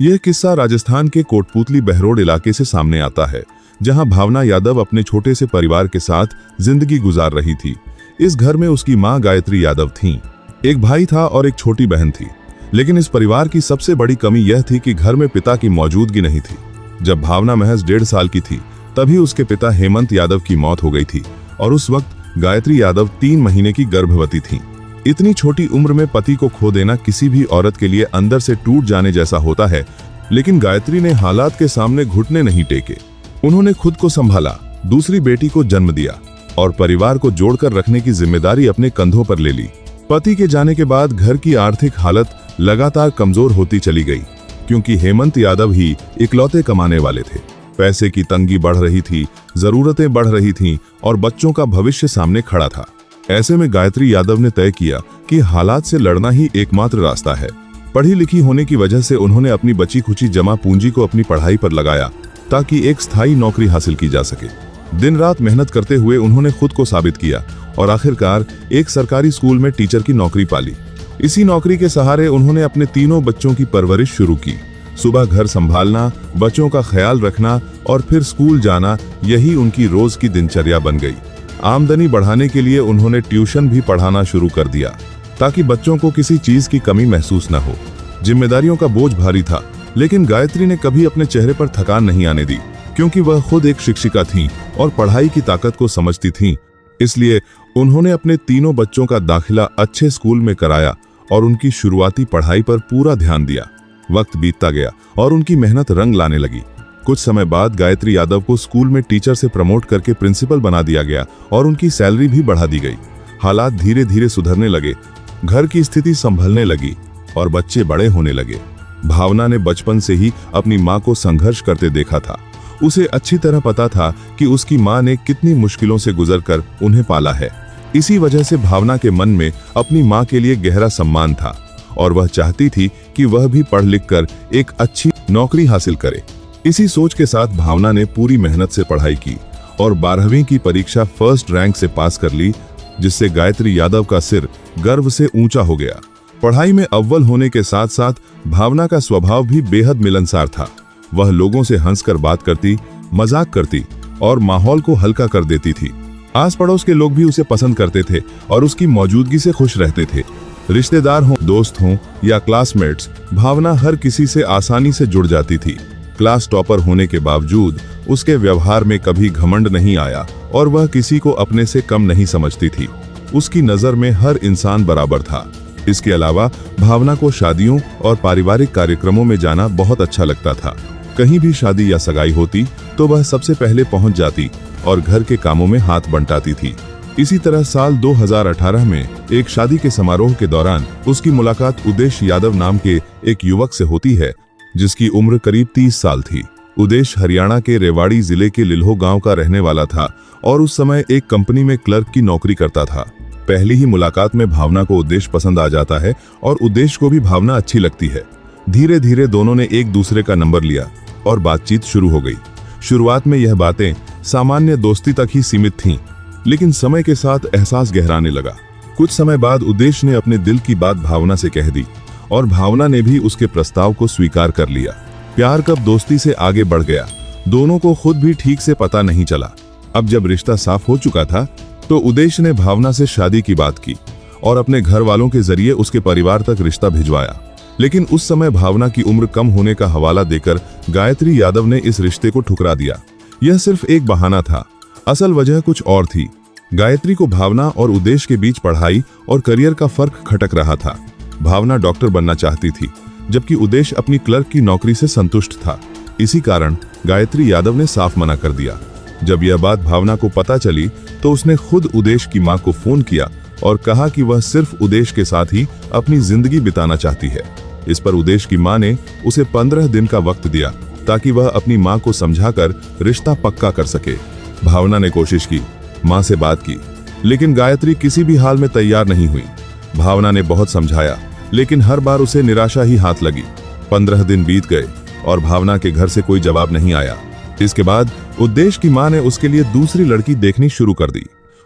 यह किस्सा राजस्थान के कोटपुतली बहरोड इलाके से सामने आता है, जहां भावना यादव अपने छोटे से परिवार के साथ जिंदगी गुजार रही थी। इस घर में उसकी मां गायत्री यादव थीं। एक भाई था और एक छोटी बहन थी। लेकिन इस परिवार की सबसे बड़ी कमी यह थी कि घर में पिता की मौजूदगी नहीं थी। जब भावना महज 1.5 साल की थी, तभी उसके पिता हेमंत यादव की मौत हो गई थी और उस वक्त गायत्री यादव 3 महीने की गर्भवती थी। इतनी छोटी उम्र में पति को खो देना किसी भी औरत के लिए अंदर से टूट जाने जैसा होता है, लेकिन गायत्री ने हालात के सामने घुटने नहीं टेके। उन्होंने खुद को संभाला, दूसरी बेटी को जन्म दिया और परिवार को जोड़कर रखने की जिम्मेदारी अपने कंधों पर ले ली। पति के जाने के बाद घर की आर्थिक हालत लगातार कमजोर होती चली गई, क्योंकि हेमंत यादव ही इकलौते कमाने वाले थे। पैसे की तंगी बढ़ रही थी, जरूरतें बढ़ रही थीं और बच्चों का भविष्य सामने खड़ा था। ऐसे में गायत्री यादव ने तय किया कि हालात से लड़ना ही एकमात्र रास्ता है। पढ़ी लिखी होने की वजह से उन्होंने अपनी बची खुची जमा पूंजी को अपनी पढ़ाई पर लगाया, ताकि एक स्थायी नौकरी हासिल की जा सके। दिन रात मेहनत करते हुए उन्होंने खुद को साबित किया और आखिरकार एक सरकारी स्कूल में टीचर की नौकरी पाली। इसी नौकरी के सहारे उन्होंने अपने 3 बच्चों की परवरिश शुरू की। सुबह घर संभालना, बच्चों का ख्याल रखना और फिर स्कूल जाना, यही उनकी रोज की दिनचर्या बन गई। आमदनी बढ़ाने के लिए उन्होंने ट्यूशन भी पढ़ाना शुरू कर दिया, ताकि बच्चों को किसी चीज की कमी महसूस न हो। जिम्मेदारियों का बोझ भारी था, लेकिन गायत्री ने कभी अपने चेहरे पर थकान नहीं आने दी, क्योंकि वह खुद एक शिक्षिका थीं और पढ़ाई की ताकत को समझती थीं। इसलिए उन्होंने अपने 3 बच्चों का दाखिला अच्छे स्कूल में कराया और उनकी शुरुआती पढ़ाई पर पूरा ध्यान दिया। वक्त बीतता गया और उनकी मेहनत रंग लाने लगी। कुछ समय बाद गायत्री यादव को स्कूल में टीचर से प्रमोट करके प्रिंसिपल बना दिया गया और उनकी सैलरी भी बढ़ा दी गई। हालात धीरे धीरे सुधरने लगे, घर की स्थिति संभलने लगी और बच्चे बड़े होने लगे। भावना ने बचपन से ही अपनी मां को संघर्ष करते देखा था। उसे अच्छी तरह पता था कि उसकी मां ने कितनी मुश्किलों से गुजरकर उन्हें पाला है। इसी वजह से भावना के मन में अपनी मां के लिए गहरा सम्मान था और वह चाहती थी कि वह भी पढ़ लिख कर एक अच्छी नौकरी हासिल करे। इसी सोच के साथ भावना ने पूरी मेहनत से पढ़ाई की और 12वीं की परीक्षा फर्स्ट रैंक से पास कर ली, जिससे गायत्री यादव का सिर गर्व से ऊंचा हो गया। पढ़ाई में अव्वल होने के साथ साथ भावना का स्वभाव भी बेहद मिलनसार था। वह लोगों से हंसकर बात करती, मजाक करती और माहौल को हल्का कर देती थी। आस पड़ोस के लोग भी उसे पसंद करते थे और उसकी मौजूदगी से खुश रहते थे। रिश्तेदार हों, दोस्त हों या क्लासमेट्स, भावना हर किसी से आसानी से जुड़ जाती थी। क्लास टॉपर होने के बावजूद उसके व्यवहार में कभी घमंड नहीं आया और वह किसी को अपने से कम नहीं समझती थी। उसकी नजर में हर इंसान बराबर था। इसके अलावा भावना को शादियों और पारिवारिक कार्यक्रमों में जाना बहुत अच्छा लगता था। कहीं भी शादी या सगाई होती तो वह सबसे पहले पहुंच जाती और घर के कामों में हाथ बंटाती थी। इसी तरह साल 2018 में एक शादी के समारोह के दौरान उसकी मुलाकात उदेश यादव नाम के एक युवक से होती है, जिसकी उम्र करीब 30 साल थी। उदेश हरियाणा के रेवाड़ी जिले के लिल्हो गांव का रहने वाला था और उस समय एक कंपनी में क्लर्क की नौकरी करता था। पहली ही मुलाकात में भावना को उदेश पसंद आ जाता है और उदेश को भी भावना अच्छी लगती है। धीरे धीरे दोनों ने एक दूसरे का नंबर लिया और बातचीत शुरू हो गई। शुरुआत में यह बातें सामान्य दोस्ती तक ही सीमित थीं, लेकिन समय के साथ एहसास गहराने लगा। कुछ समय बाद उदेश ने अपने दिल की बात भावना से कह दी और भावना ने भी उसके प्रस्ताव को स्वीकार कर लिया। प्यार कब दोस्ती से आगे बढ़ गया, दोनों को खुद भी ठीक से पता नहीं चला। अब जब रिश्ता साफ हो चुका था तो उदेश ने भावना से शादी की बात की और अपने घर वालों के जरिए उसके परिवार तक रिश्ता भिजवाया। लेकिन उस समय भावना की उम्र कम होने का हवाला देकर गायत्री यादव ने इस रिश्ते को ठुकरा दिया। यह सिर्फ एक बहाना था, असल वजह कुछ और थी। गायत्री को भावना और उदेश के बीच पढ़ाई और करियर का फर्क खटक रहा था। भावना डॉक्टर बनना चाहती थी, जबकि उदेश अपनी क्लर्क की नौकरी से संतुष्ट था। इसी कारण गायत्री यादव ने साफ मना कर दिया। जब यह बात भावना को पता चली तो उसने खुद उदेश की मां को फोन किया और कहा कि वह सिर्फ उदेश के साथ ही अपनी जिंदगी बिताना चाहती है। इस पर उदेश की मां ने उसे 15 दिन का वक्त दिया, ताकि वह अपनी मां को समझाकर रिश्ता पक्का कर सके। भावना ने कोशिश की, मां से बात की, लेकिन गायत्री किसी भी हाल में तैयार नहीं हुई। भावना ने बहुत समझाया, लेकिन हर बार उसे निराशा ही हाथ लगी। 15 दिन बीत गए और भावना के घर से कोई जवाब नहीं आया। इसके बाद उदेश की मां ने उसके लिए दूसरी लड़की देखनी शुरू कर दी।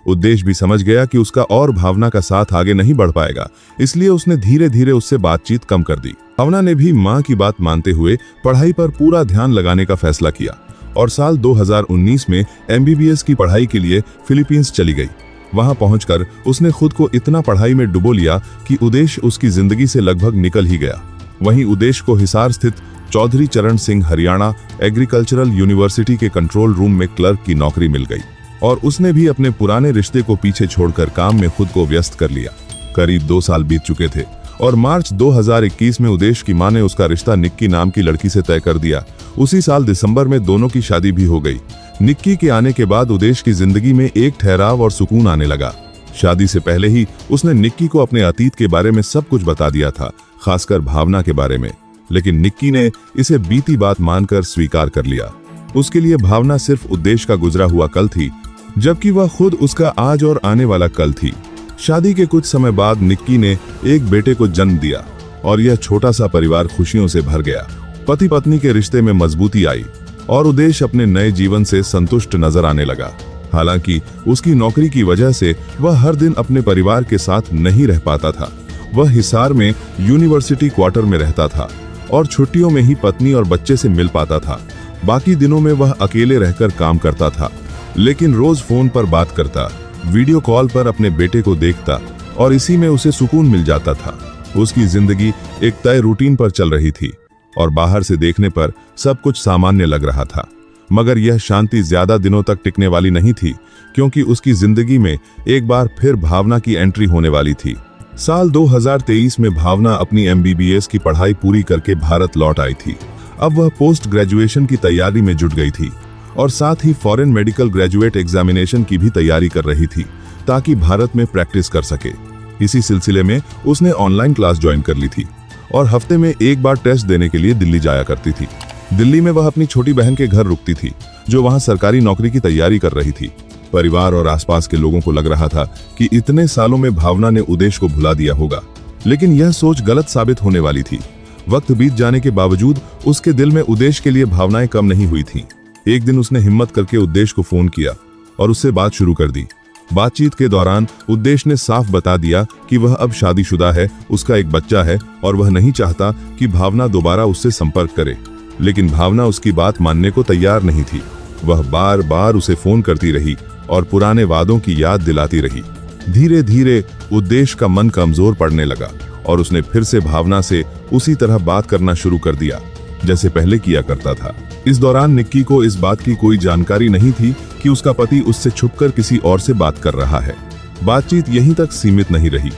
उद्देश्य भी समझ गया कि उसका और भावना का साथ आगे नहीं बढ़ पाएगा, इसलिए उसने धीरे धीरे उससे बातचीत कम कर दी। भावना ने भी मां की बात मानते हुए पढ़ाई पर पूरा ध्यान लगाने का फैसला किया और साल 2019 में MBBS की पढ़ाई के लिए फिलीपींस चली गई। वहां पहुंचकर उसने खुद को इतना पढ़ाई में डुबो लिया कि उद्देश्य उसकी जिंदगी से लगभग निकल ही गया। वहीं उद्देश्य को हिसार स्थित चौधरी चरण सिंह हरियाणा एग्रीकल्चरल यूनिवर्सिटी के कंट्रोल रूम में क्लर्क की नौकरी मिल गई और उसने भी अपने पुराने रिश्ते को पीछे छोड़कर काम में खुद को व्यस्त कर लिया। करीब 2 साल बीत चुके थे और मार्च 2021 में उद्देश्य की मां ने उसका रिश्ता निक्की नाम की लड़की से तय कर दिया। उसी साल दिसंबर में दोनों की शादी भी हो गई। निक्की के आने के बाद उद्देश्य की जिंदगी में एक ठहराव और सुकून आने लगा। शादी से पहले ही उसने निक्की को अपने अतीत के बारे में सब कुछ बता दिया था, खासकर भावना के बारे में, लेकिन निक्की ने इसे बीती बात मानकर स्वीकार कर लिया। उसके लिए भावना सिर्फ उद्देश्य का गुजरा हुआ कल थी, जबकि वह खुद उसका आज और आने वाला कल थी। शादी के कुछ समय बाद निक्की ने एक बेटे को जन्म दिया और यह छोटा सा परिवार खुशियों से भर गया। पति पत्नी के रिश्ते में मजबूती आई और उद्देश्य अपने नए जीवन से संतुष्ट नजर आने लगा। हालांकि उसकी नौकरी की वजह से वह हर दिन अपने परिवार के साथ नहीं रह पाता था। वह हिसार में यूनिवर्सिटी क्वार्टर में रहता था और छुट्टियों में ही पत्नी और बच्चे से मिल पाता था। बाकी दिनों में वह अकेले रहकर काम करता था, लेकिन रोज फोन पर बात करता, वीडियो कॉल पर अपने बेटे को देखता और इसी में उसे सुकून मिल जाता था। उसकी जिंदगी एक तय रूटीन पर चल रही थी और बाहर से देखने पर सब कुछ सामान्य लग रहा था, मगर यह शांति ज्यादा दिनों तक टिकने वाली नहीं थी, क्योंकि उसकी जिंदगी में एक बार फिर भावना की एंट्री होने वाली थी। साल 2023 में भावना अपनी MBBS की पढ़ाई पूरी करके भारत लौट आई थी। अब वह पोस्ट ग्रेजुएशन की तैयारी में जुट गई थी और साथ ही फॉरेन मेडिकल ग्रेजुएट एग्जामिनेशन की भी तैयारी कर रही थी, ताकि भारत में प्रैक्टिस कर सके। इसी सिलसिले में उसने ऑनलाइन क्लास ज्वाइन कर ली थी और हफ्ते में एक बार टेस्ट देने के लिए दिल्ली जाया करती थी। दिल्ली में वह अपनी छोटी बहन के घर रुकती थी, जो वहां सरकारी नौकरी की तैयारी कर रही थी। परिवार और आसपास के लोगों को लग रहा था कि इतने सालों में भावना ने उद्देश्य को भुला दिया होगा, लेकिन यह सोच गलत साबित होने वाली थी। वक्त बीत जाने के बावजूद उसके दिल में उद्देश्य के लिए भावनाएं कम नहीं हुई थीं। एक दिन उसने हिम्मत करके उद्देश्य को फोन किया और उससे बात शुरू कर दी। बातचीत के दौरान उद्देश्य ने साफ बता दिया कि वह अब शादीशुदा है, उसका एक बच्चा है और वह नहीं चाहता कि भावना दोबारा उससे संपर्क करे। लेकिन भावना उसकी बात मानने को तैयार नहीं थी। वह बार बार उसे फोन करती रही और पुराने वादों की याद दिलाती रही। धीरे धीरे उद्देश्य का मन कमजोर पड़ने लगा और उसने फिर से भावना से उसी तरह बात करना शुरू कर दिया जैसे पहले किया करता था। इस दौरान निक्की को इस बात की कोई जानकारी नहीं थी कि उसका पति उससे छुपकर किसी और से बात कर रहा है। बातचीत यहीं तक सीमित नहीं रही।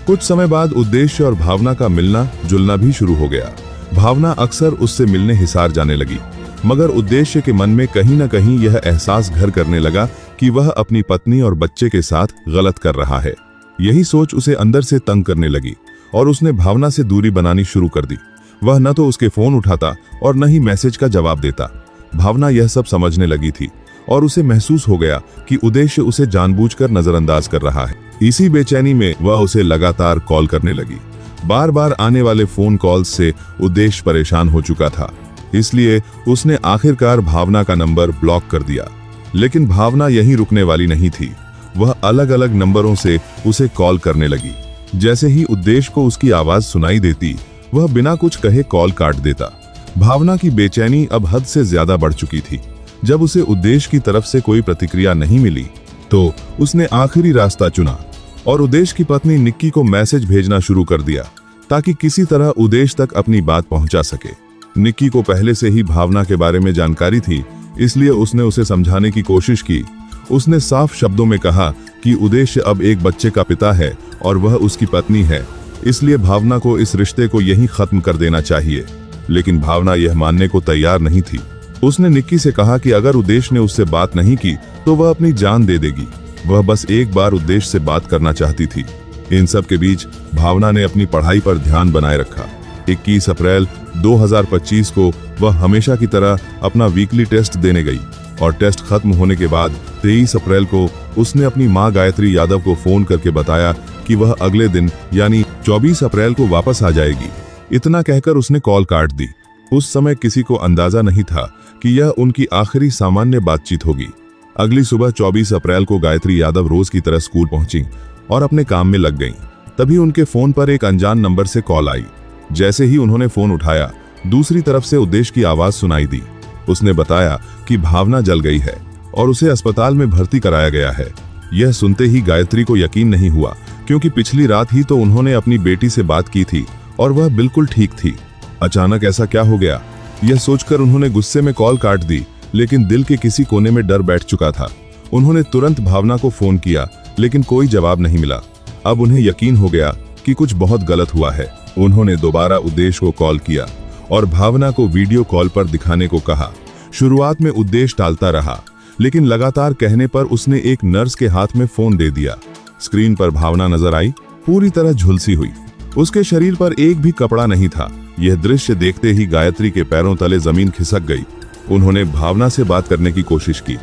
कुछ समय बाद उद्देश्य और भावना का मिलना जुलना भी शुरू हो गया। भावना अक्सर उससे मिलने हिसार जाने लगी, मगर उद्देश्य के मन में कहीं न कहीं यह एहसास घर करने लगा कि वह अपनी पत्नी और बच्चे के साथ गलत कर रहा है। यही सोच उसे अंदर से तंग करने लगी और उसने भावना से दूरी बनानी शुरू कर दी। वह न तो उसके फोन उठाता और न ही मैसेज का जवाब देता। भावना यह सब समझने लगी थी और उसे महसूस हो गया कि उद्देश्य उसे जानबूझकर नजरअंदाज कर रहा है। इसी बेचैनी में वह उसे लगातार कॉल करने लगी। बार बार आने वाले फोन कॉल्स से उद्देश्य परेशान हो चुका था, इसलिए उसने आखिरकार भावना का नंबर ब्लॉक कर दिया। लेकिन भावना यहीं रुकने वाली नहीं थी। वह अलग अलग नंबरों से उसे कॉल करने लगी। जैसे ही उद्देश्य को उसकी आवाज सुनाई देती, वह बिना कुछ कहे कॉल काट देता। भावना की बेचैनी अब हद से ज्यादा बढ़ चुकी थी। जब उसे उद्देश्य की तरफ से कोई प्रतिक्रिया नहीं मिली, तो उसने आखिरी रास्ता चुना और उद्देश्य की पत्नी निक्की को मैसेज भेजना शुरू कर दिया, ताकि किसी तरह उद्देश्य तक अपनी बात पहुंचा सके। निक्की को पहले से ही भावना के बारे में जानकारी थी, इसलिए उसने उसे समझाने की कोशिश की। उसने साफ शब्दों में कहा कि उद्देश्य अब एक बच्चे का पिता है और वह उसकी पत्नी है, इसलिए भावना को इस रिश्ते को यहीं खत्म कर देना चाहिए। लेकिन भावना यह मानने को तैयार नहीं थी। उसने निक्की से कहा कि अगर उद्देश्य ने उससे बात नहीं की तो वह अपनी जान दे देगी। वह बस एक बार उद्देश्य से बात करना चाहती थी। इन सब के बीच भावना ने अपनी पढ़ाई पर ध्यान बनाए रखा। 21 अप्रैल 2025 को वह हमेशा की तरह अपना वीकली टेस्ट देने गई और टेस्ट खत्म होने के बाद 23 अप्रैल को उसने अपनी मां गायत्री यादव को फोन करके बताया कि वह अगले दिन यानी 24 अप्रैल को वापस आ जाएगी। इतना कहकर उसने कॉल काट दी। उस समय किसी को अंदाजा नहीं था कि यह उनकी आखिरी सामान्य बातचीत होगी। अगली सुबह 24 अप्रैल को गायत्री यादव रोज की तरह स्कूल पहुंची और अपने काम में लग गईं। तभी उनके फोन पर एक अनजान नंबर से कॉल आई। जैसे ही उन्होंने फोन उठाया, दूसरी तरफ से उद्देश की आवाज सुनाई दी। उसने बताया कि भावना जल गई है और उसे अस्पताल में भर्ती कराया गया है। यह सुनते ही गायत्री को यकीन नहीं हुआ, क्योंकि पिछली रात ही तो उन्होंने अपनी बेटी से बात की थी और वह बिल्कुल ठीक थी। अचानक ऐसा क्या हो गया, यह सोचकर उन्होंने गुस्से में कॉल काट दी, लेकिन दिल के किसी कोने में डर बैठ चुका था। उन्होंने तुरंत भावना को फोन किया, लेकिन कोई जवाब नहीं मिला। अब उन्हें यकीन हो गया कि कुछ बहुत गलत हुआ है। उन्होंने दोबारा उद्देश को कॉल किया और भावना को वीडियो कॉल पर दिखाने को कहा। शुरुआत में उद्देश टालता रहा, लेकिन लगातार कहने पर उसने एक नर्स के हाथ में फोन दे दिया। स्क्रीन पर भावना नजर आई, पूरी तरह झुलसी हुई। उसके शरीर पर एक भी कपड़ा नहीं था। यह दृश्य देखते ही गायत्री के पैरों तले जमीन खिसक गई। उन्होंने भावना से बात करने की कोशिश की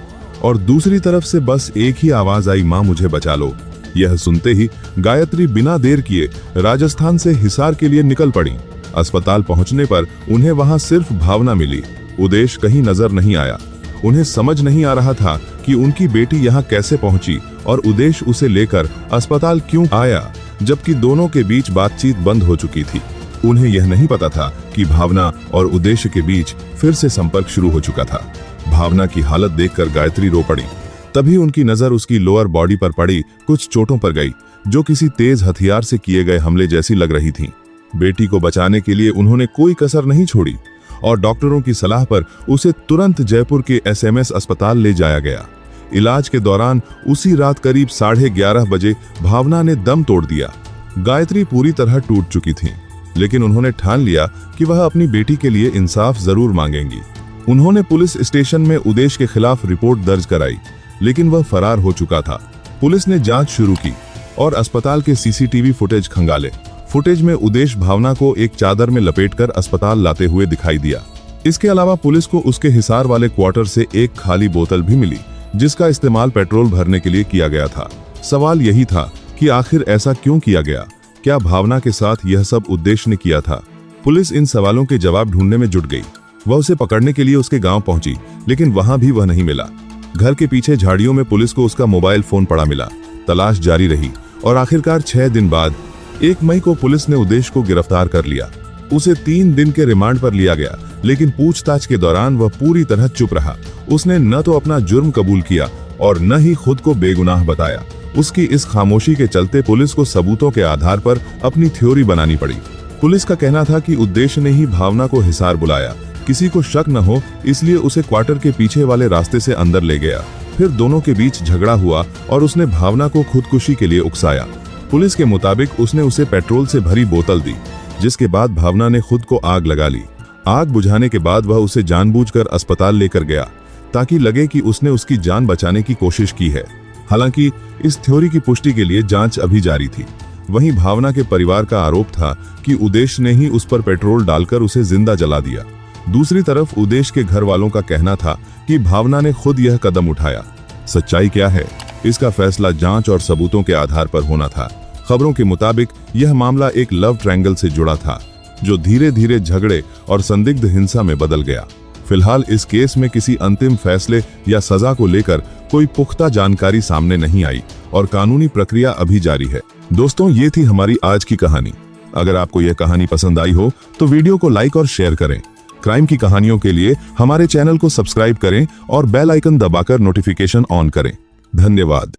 और दूसरी तरफ से बस एक ही आवाज आई, मां मुझे बचा लो। यह सुनते ही गायत्री बिना देर किए राजस्थान से हिसार के लिए निकल पड़ी। अस्पताल पहुंचने पर उन्हें वहां सिर्फ भावना मिली। उद्देश कहीं नजर नहीं आया। उन्हें समझ नहीं आ रहा था कि उनकी बेटी यहां कैसे पहुंची और उद्देश उसे लेकर अस्पताल क्यों आया, जबकि दोनों के बीच बातचीत बंद हो चुकी थी। उन्हें यह नहीं पता था कि भावना और उद्देश्य के बीच फिर से संपर्क शुरू हो चुका था। भावना की हालत देखकर गायत्री रो पड़ी। तभी उनकी नजर उसकी लोअर बॉडी पर पड़ी। कुछ चोटों पर गई, जो किसी तेज हथियार से किए गए हमले जैसी लग रही थीं। बेटी को बचाने के लिए उन्होंने कोई कसर नहीं छोड़ी और डॉक्टरों की सलाह पर उसे तुरंत जयपुर के एसएमएस अस्पताल ले जाया गया। इलाज के दौरान उसी रात करीब 11:30 बजे भावना ने दम तोड़ दिया। गायत्री पूरी तरह टूट चुकी थी, लेकिन उन्होंने ठान लिया कि वह अपनी बेटी के लिए इंसाफ जरूर मांगेंगी। उन्होंने पुलिस स्टेशन में उद्देश के खिलाफ रिपोर्ट दर्ज कराई, लेकिन वह फरार हो चुका था। पुलिस ने जांच शुरू की और अस्पताल के सीसीटीवी फुटेज खंगाले। फुटेज में उद्देश भावना को एक चादर में लपेटकर अस्पताल लाते हुए दिखाई दिया। इसके अलावा पुलिस को उसके हिसार वाले क्वार्टर से एक खाली बोतल भी मिली, जिसका इस्तेमाल पेट्रोल भरने के लिए किया गया था। सवाल यही था कि आखिर ऐसा क्यों किया गया? क्या भावना के साथ यह सब उद्देश्य ने किया था? पुलिस इन सवालों के जवाब ढूंढने में जुट गई। वह उसे पकड़ने के लिए उसके गांव पहुंची, लेकिन वहां भी वह नहीं मिला। घर के पीछे झाड़ियों में पुलिस को उसका मोबाइल फोन पड़ा मिला। तलाश जारी रही और आखिरकार 6 दिन बाद 1 मई को पुलिस ने उद्देश को गिरफ्तार कर लिया। उसे 3 दिन के रिमांड पर लिया गया, लेकिन पूछताछ के दौरान वह पूरी तरह चुप रहा। उसने न तो अपना जुर्म कबूल किया और न ही खुद को बेगुनाह बताया। उसकी इस खामोशी के चलते पुलिस को सबूतों के आधार पर अपनी थ्योरी बनानी पड़ी। पुलिस का कहना था कि उद्देश्य ने ही भावना को हिसार बुलाया। किसी को शक न हो, इसलिए उसे क्वार्टर के पीछे वाले रास्ते से अंदर ले गया। फिर दोनों के बीच झगड़ा हुआ और उसने भावना को खुदकुशी के लिए उकसाया। पुलिस के मुताबिक उसने उसे पेट्रोल से भरी बोतल दी, जिसके बाद भावना ने खुद को आग लगा ली। आग बुझाने के बाद वह उसे जानबूझकर अस्पताल लेकर गया, ताकि लगे कि उसने उसकी जान बचाने की कोशिश की है। हालांकि इस थ्योरी की पुष्टि के लिए जांच अभी जारी थी। वहीं भावना के परिवार का आरोप था कि उद्देश्य ने ही उस पर पेट्रोल डालकर उसे जिंदा जला दिया। दूसरी तरफ उद्देश्य के घर वालों का कहना था कि भावना ने खुद यह कदम उठाया। सच्चाई क्या है, इसका फैसला जांच और सबूतों के आधार पर होना था। खबरों के मुताबिक यह मामला एक लव ट्रायंगल से जुड़ा था, जो धीरे धीरे झगड़े और संदिग्ध हिंसा में बदल गया। फिलहाल इस केस में किसी अंतिम फैसले या सजा को लेकर कोई पुख्ता जानकारी सामने नहीं आई और कानूनी प्रक्रिया अभी जारी है। दोस्तों, ये थी हमारी आज की कहानी। अगर आपको यह कहानी पसंद आई हो तो वीडियो को लाइक और शेयर करें। क्राइम की कहानियों के लिए हमारे चैनल को सब्सक्राइब करें और बेल आइकन दबाकर नोटिफिकेशन ऑन करें। धन्यवाद।